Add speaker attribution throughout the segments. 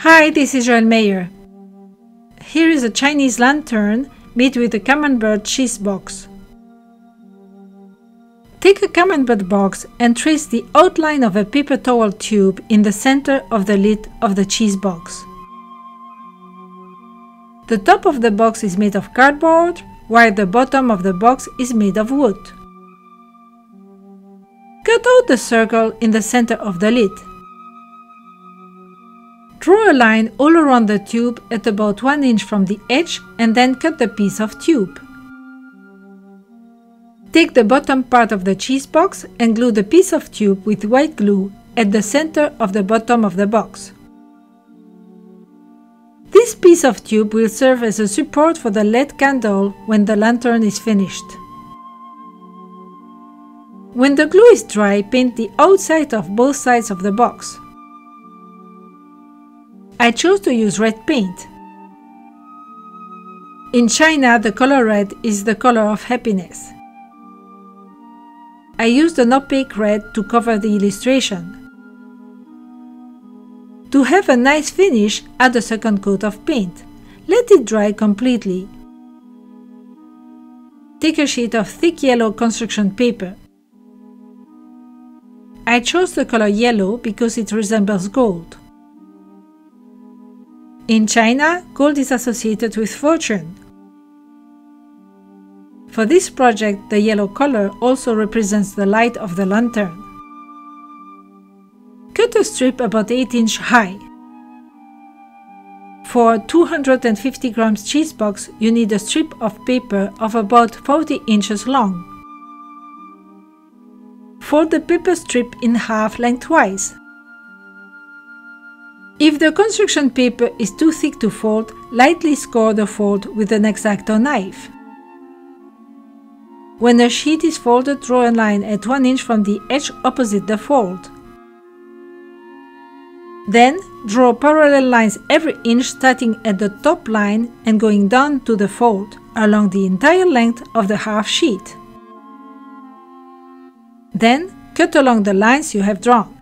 Speaker 1: Hi, this is Joel Mayer. Here is a Chinese lantern made with a Camembert cheese box. Take a Camembert box and trace the outline of a paper towel tube in the center of the lid of the cheese box. The top of the box is made of cardboard, while the bottom of the box is made of wood. Cut out the circle in the center of the lid. Draw a line all around the tube at about 1 inch from the edge and then cut the piece of tube. Take the bottom part of the cheese box and glue the piece of tube with white glue at the center of the bottom of the box. This piece of tube will serve as a support for the LED candle when the lantern is finished. When the glue is dry, paint the outside of both sides of the box. I chose to use red paint. In China, the color red is the color of happiness. I used an opaque red to cover the illustration. To have a nice finish, add a second coat of paint. Let it dry completely. Take a sheet of thick yellow construction paper. I chose the color yellow because it resembles gold. In China, gold is associated with fortune. For this project, the yellow color also represents the light of the lantern. Cut a strip about 8 inches high. For a 250 grams cheese box, you need a strip of paper of about 40 inches long. Fold the paper strip in half lengthwise. If the construction paper is too thick to fold, lightly score the fold with an X-Acto knife. When the sheet is folded, draw a line at 1 inch from the edge opposite the fold. Then, draw parallel lines every inch starting at the top line and going down to the fold, along the entire length of the half sheet. Then, cut along the lines you have drawn.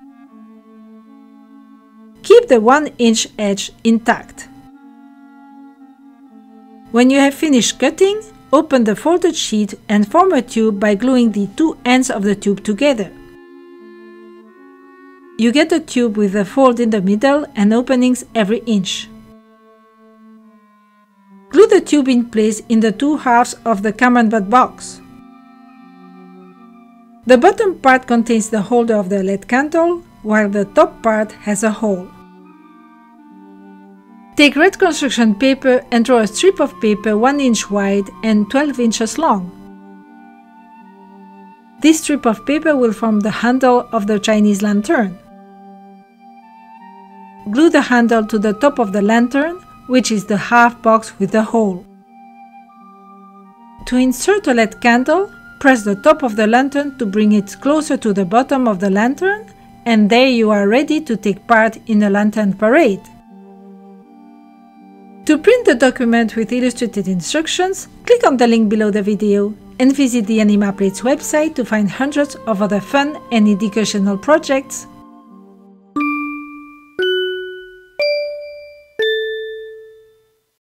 Speaker 1: Keep the 1 inch edge intact. When you have finished cutting, open the folded sheet and form a tube by gluing the two ends of the tube together. You get a tube with a fold in the middle and openings every inch. Glue the tube in place in the two halves of the Camembert box. The bottom part contains the holder of the LED candle, while the top part has a hole. Take red construction paper and draw a strip of paper 1 inch wide and 12 inches long. This strip of paper will form the handle of the Chinese lantern. Glue the handle to the top of the lantern, which is the half box with the hole. To insert a LED candle, press the top of the lantern to bring it closer to the bottom of the lantern, and there you are ready to take part in a lantern parade. To print the document with illustrated instructions, click on the link below the video and visit the Animaplates website to find hundreds of other fun and educational projects